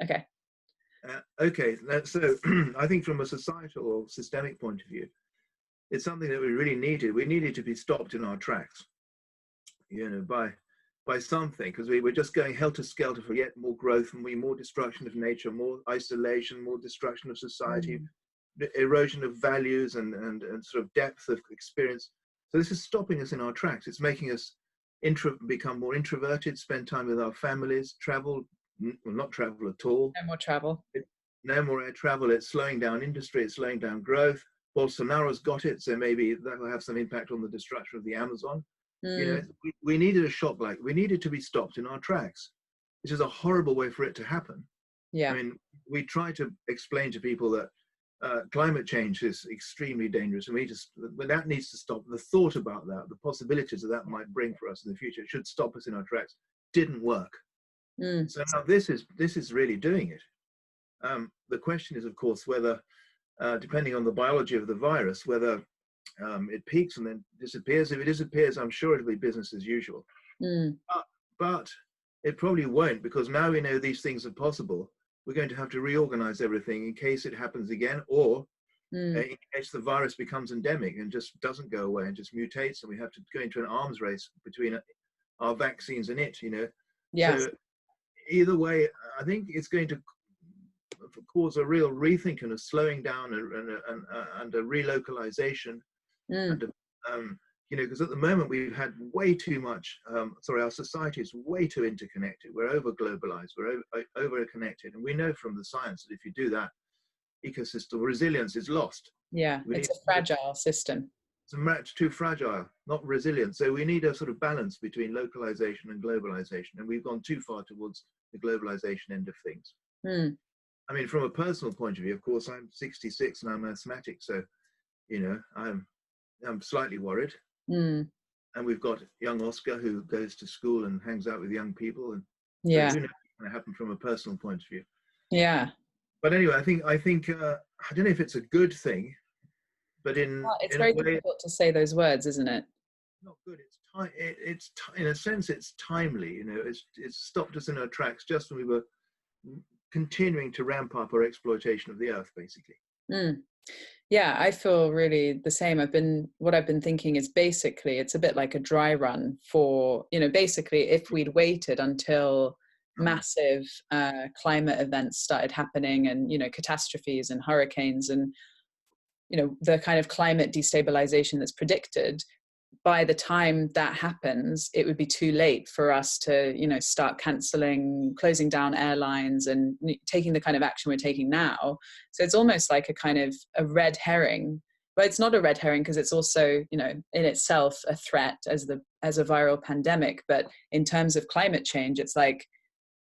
Okay. Okay, so I think from a societal or systemic point of view, it's something that we really needed. We needed to be stopped in our tracks, by something, because we were just going helter-skelter for yet more growth and more destruction of nature, more isolation, more destruction of society, erosion of values and sort of depth of experience. So this is stopping us in our tracks. It's making us become more introverted, spend time with our families, travel, well, not travel at all. No more travel. No more air travel. It's slowing down industry. It's slowing down growth. Bolsonaro's got it, so maybe that will have some impact on the destruction of the Amazon. We needed a shock, we needed to be stopped in our tracks, which is a horrible way for it to happen. Yeah. I mean, we try to explain to people that climate change is extremely dangerous, and that needs to stop. The thought about that, the possibilities that might bring for us in the future, should stop us in our tracks. Didn't work. So now this is really doing it. The question is, of course, whether, depending on the biology of the virus, whether it peaks and then disappears. If it disappears, I'm sure it'll be business as usual. But it probably won't, because now we know these things are possible. We're going to have to reorganize everything in case it happens again, or in case the virus becomes endemic and just doesn't go away and just mutates, and we have to go into an arms race between our vaccines and it. Yes. So either way, I think it's going to cause a real rethink and a slowing down and a relocalization. Because at the moment we've had way too much, our society is way too interconnected. We're over-globalized, we're over-connected. And we know from the science that if you do that, ecosystem resilience is lost. Yeah, it's a fragile system. It's too fragile, not resilient. So we need a sort of balance between localization and globalization. And we've gone too far towards the globalization end of things. I mean, from a personal point of view, of course, I'm 66 and I'm asthmatic. So, I'm slightly worried. And we've got young Oscar who goes to school and hangs out with young people. And so who knows what's going to happen from a personal point of view. Yeah. But anyway, I think I don't know if it's a good thing, but it's very difficult to say those words, isn't it? Not good. It's in a sense, it's timely. It's stopped us in our tracks just when we were continuing to ramp up our exploitation of the earth, basically. Yeah, I feel really the same. What I've been thinking is basically it's a bit like a dry run for, basically if we'd waited until massive climate events started happening and, catastrophes and hurricanes and, the kind of climate destabilization that's predicted, by the time that happens, it would be too late for us to, start closing down airlines and taking the kind of action we're taking now. So it's almost like a kind of a red herring, but it's not a red herring because it's also, in itself a threat as a viral pandemic. But in terms of climate change, it's like,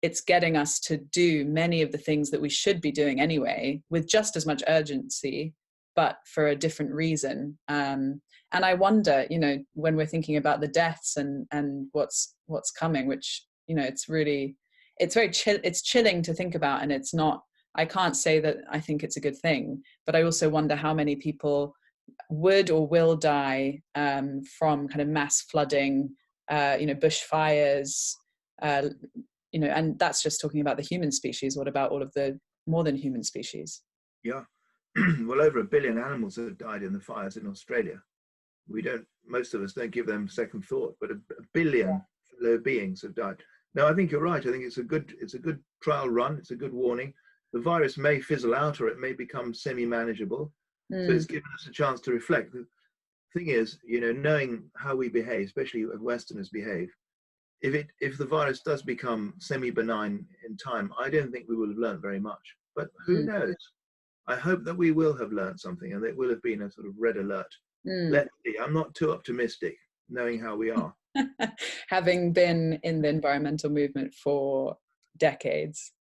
it's getting us to do many of the things that we should be doing anyway, with just as much urgency, but for a different reason. And I wonder, when we're thinking about the deaths and what's coming, which, it's chilling to think about. And it's not, I can't say that I think it's a good thing, but I also wonder how many people would or will die from kind of mass flooding, bushfires, and that's just talking about the human species. What about all of the more than human species? Yeah. Well, over 1 billion animals have died in the fires in Australia. Most of us don't give them second thought, but a billion fellow beings have died. No, I think you're right. I think it's a good trial run. It's a good warning. The virus may fizzle out or it may become semi-manageable. So it's given us a chance to reflect. The thing is, knowing how we behave, especially as Westerners behave, if the virus does become semi-benign in time, I don't think we will have learned very much. But who knows? I hope that we will have learned something and it will have been a sort of red alert. Let's see. I'm not too optimistic, knowing how we are. Having been in the environmental movement for decades.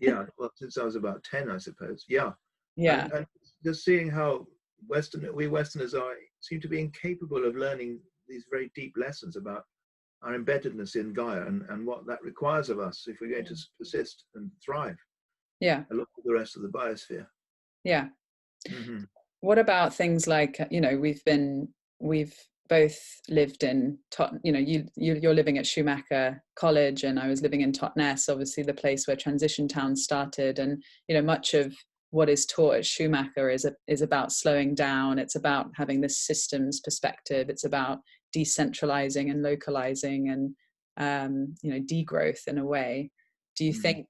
Yeah, well, since I was about 10, I suppose. Yeah. And just seeing how we Westerners seem to be incapable of learning these very deep lessons about our embeddedness in Gaia and what that requires of us if we're going to persist and thrive. Yeah. Along with the rest of the biosphere. Yeah. What about things like, we've both lived in you're living at Schumacher College, and I was living in Totnes, obviously the place where transition towns started. And much of what is taught at Schumacher is about slowing down. It's about having this systems perspective. It's about decentralizing and localizing and degrowth in a way. Do you think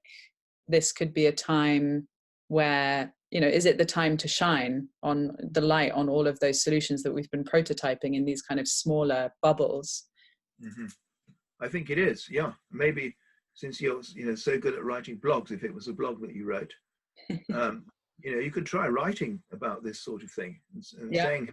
this could be a time where, is it the time to shine on the light on all of those solutions that we've been prototyping in these kind of smaller bubbles? I think it is, yeah. Maybe since you're so good at writing blogs, if it was a blog that you wrote, you could try writing about this sort of thing and saying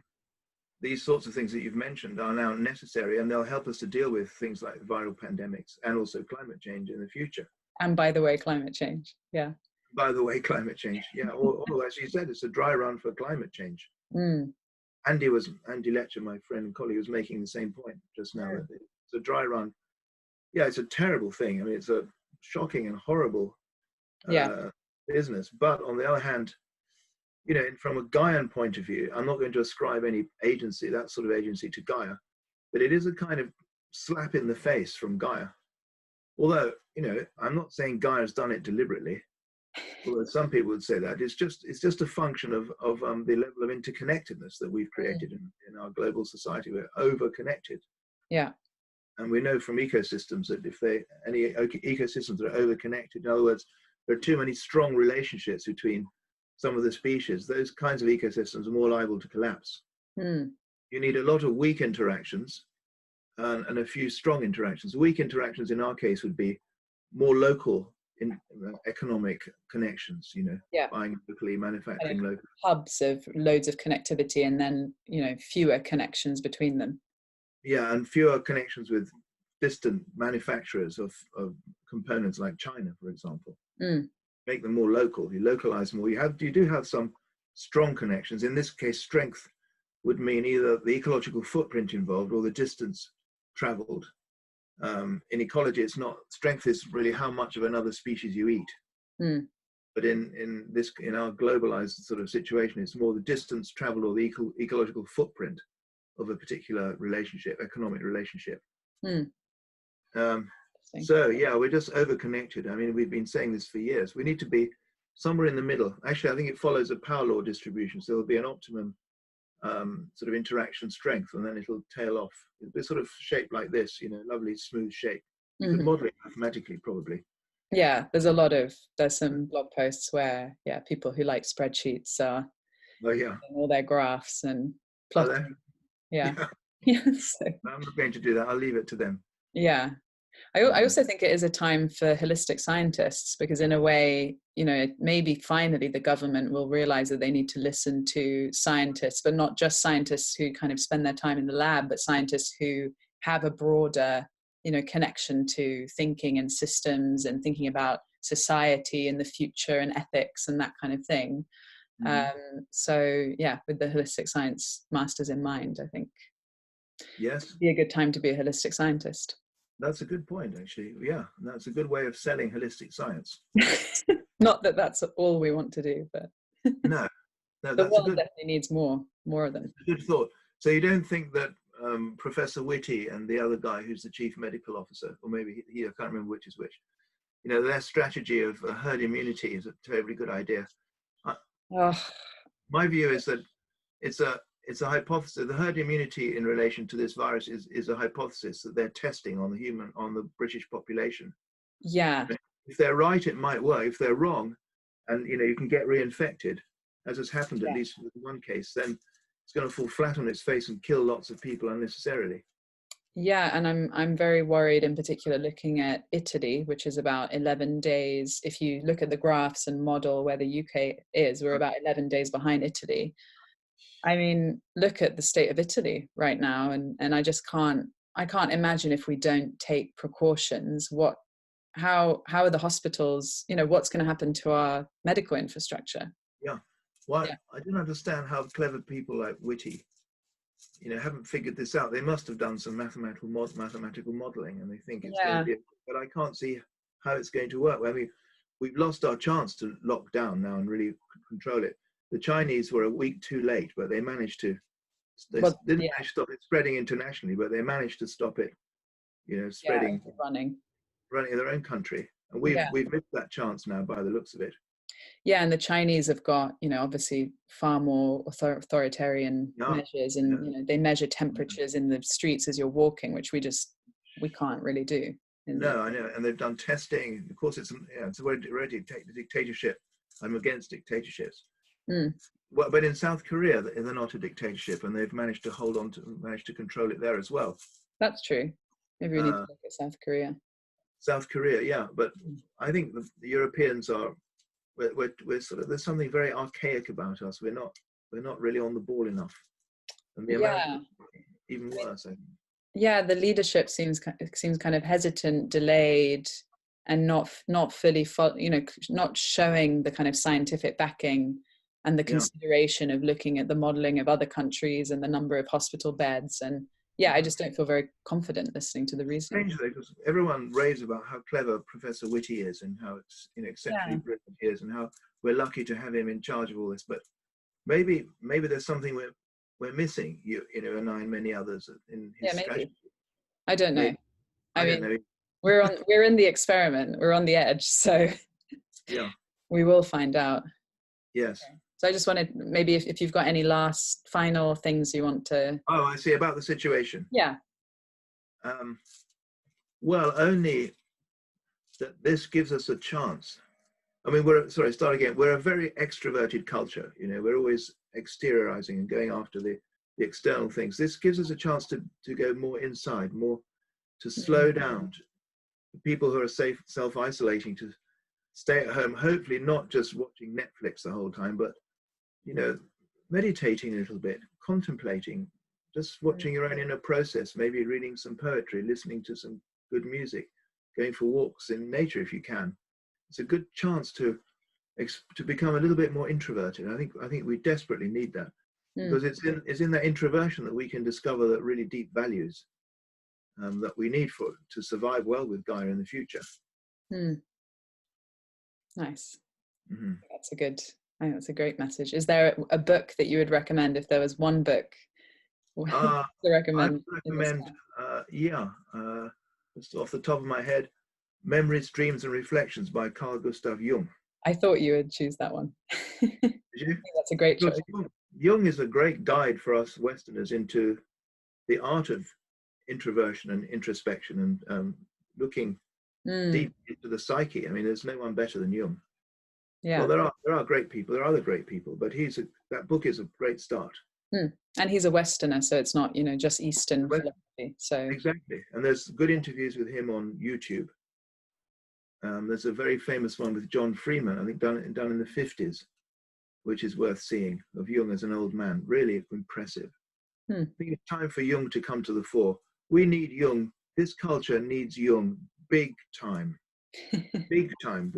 these sorts of things that you've mentioned are now necessary, and they'll help us to deal with things like viral pandemics and also climate change in the future. And by the way, climate change. Yeah. By the way, climate change. Yeah. Or as you said, it's a dry run for climate change. Andy Letcher, my friend and colleague, was making the same point just now. That it's a dry run. Yeah, it's a terrible thing. I mean, it's a shocking and horrible business. But on the other hand, from a Gaian point of view, I'm not going to ascribe any agency, that sort of agency, to Gaia, but it is a kind of slap in the face from Gaia. Although, I'm not saying Gaia has done it deliberately, although some people would say that. It's just a function of the level of interconnectedness that we've created in our global society. We're over-connected. Yeah. And we know from ecosystems that if any ecosystems that are over-connected, in other words, there are too many strong relationships between some of the species, those kinds of ecosystems are more liable to collapse. You need a lot of weak interactions and a few strong interactions. Weak interactions in our case would be more local in economic connections, buying locally, manufacturing locally. Hubs of loads of connectivity, and then, fewer connections between them. Yeah, and fewer connections with distant manufacturers of components like China, for example. Make them more local. You localize more. You do have some strong connections. In this case, strength would mean either the ecological footprint involved or the distance traveled. In ecology, it's not strength is really how much of another species you eat. But in our globalized sort of situation, it's more the distance traveled or the ecological footprint of a particular relationship, economic relationship. So yeah, we're just over-connected. I mean, we've been saying this for years. We need to be somewhere in the middle. Actually, I think it follows a power law distribution. So there'll be an optimum sort of interaction strength, and then it'll tail off. It'll be sort of shaped like this, lovely smooth shape. You could model it mathematically, probably. Yeah, there's some blog posts where people who like spreadsheets are all their graphs and plotting. So. I'm not going to do that. I'll leave it to them. Yeah. I also think it is a time for holistic scientists, because in a way, maybe finally the government will realize that they need to listen to scientists, but not just scientists who kind of spend their time in the lab, but scientists who have a broader, connection to thinking and systems and thinking about society and the future and ethics and that kind of thing. So yeah, with the holistic science masters in mind, I think it'd be a good time to be a holistic scientist. That's a good point, actually. Yeah, that's a good way of selling holistic science. Not that that's all we want to do, but no, the world definitely needs more of them. That's a good thought. So you don't think that Professor Whitty and the other guy who's the chief medical officer, or maybe I can't remember which is which, their strategy of herd immunity is a terribly good idea. My view is that it's a hypothesis. The herd immunity in relation to this virus is a hypothesis that they're testing on the British population. Yeah. If they're right, it might work. If they're wrong, and you can get reinfected, as has happened at least in one case, then it's going to fall flat on its face and kill lots of people unnecessarily. Yeah, and I'm very worried, in particular, looking at Italy, which is about 11 days. If you look at the graphs and model where the UK is, we're about 11 days behind Italy. I mean, look at the state of Italy right now, and I just can't imagine if we don't take precautions, how are the hospitals, what's going to happen to our medical infrastructure? Yeah. Well, I don't understand how clever people like Whitty, haven't figured this out. They must have done some mathematical modeling, and they think it's going to be, but I can't see how it's going to work. I mean, we've lost our chance to lock down now and really control it. The Chinese were a week too late, but they managed to They Well, didn't yeah, manage to stop it spreading internationally, but they managed to stop it, yeah, spreading, running. running in their own country. And Yeah. we've missed that chance now by the looks of it. Yeah, and the Chinese have got, obviously far more authoritarian Yeah, measures, yeah. and they measure temperatures in the streets as you're walking, which we can't really do. No, I know, and they've done testing. Of course, it's a dictatorship. I'm against dictatorships. Mm, Well, but in South Korea, they're not a dictatorship, and they've managed to control it there as well. that's true. Maybe we need to Uh, look at South Korea. South Korea, yeah, but Mm. I think the Europeans are we're sort of, there's something very archaic about us. We're not really on the ball enough, and the Yeah, Americans even worse. I think. yeah. The leadership seems kind of hesitant, delayed, and not fully, not showing the kind of scientific backing and the Yeah. consideration of looking at the modeling of other countries and the number of hospital beds. And yeah, I just don't feel very confident listening to the reasoning. Strangely, because everyone raves about how clever Professor Whitty is and how it's exceptionally Yeah, brilliant he is and how we're lucky to have him in charge of all this. But maybe there's something we're missing. And I and many others in his yeah, strategy. maybe. I don't know. Maybe I I don't mean, know. we're in the experiment. We're on the edge, so Yeah. we will find out. Yes. So I just wanted, maybe if you've got any last final things you want to. Oh, I see, about the situation. Yeah. Um, well, only that this gives us a chance. I mean, start again. We're a very extroverted culture. We're always exteriorizing and going after the external things. This gives us a chance to go more inside, more to slow down. People who are self-isolating, to stay at home, hopefully not just watching Netflix the whole time, but meditating a little bit, contemplating, just watching your own inner process, maybe reading some poetry, listening to some good music, going for walks in nature if you can. It's a good chance to become a little bit more introverted. I think we desperately need that, because it's in that introversion that we can discover that really deep values that we need to survive well with Gaia in the future. Nice. Mm-hmm. I think that's a great message. Is there a book that you would recommend, if there was one book to recommend? I recommend, just off the top of my head, Memories, Dreams and Reflections by Carl Gustav Jung. I thought you would choose that one. Did you? That's a great choice. Jung is a great guide for us Westerners into the art of introversion and introspection and looking deep into the psyche. I mean, there's no one better than Jung. Yeah. Well, there are great people. There are other great people, but that book is a great start. And he's a Westerner, so it's not just Eastern philosophy. So exactly, and there's good interviews with him on YouTube. There's a very famous one with John Freeman, I think done in the 50s, which is worth seeing, of Jung as an old man. Really impressive. I think it's time for Jung to come to the fore. We need Jung. This culture needs Jung big time. Big time.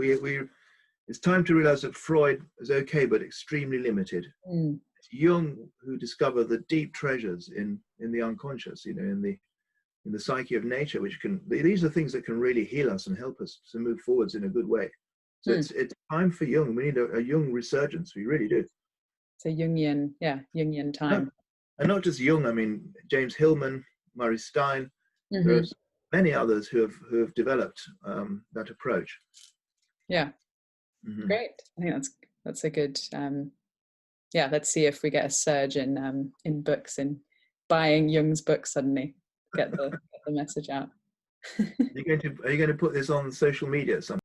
It's time to realize that Freud is okay, but extremely limited. It's Jung who discovered the deep treasures in the unconscious, in the psyche of nature, these are things that can really heal us and help us to move forwards in a good way. So it's time for Jung. We need a Jung resurgence. We really do. It's a Jungian time. And not just Jung. I mean, James Hillman, Murray Stein. There are many others who have developed that approach. Yeah. Great. I think that's a good. Let's see if we get a surge in books, in buying Jung's books suddenly. Get the message out. Are you going to put this on social media at some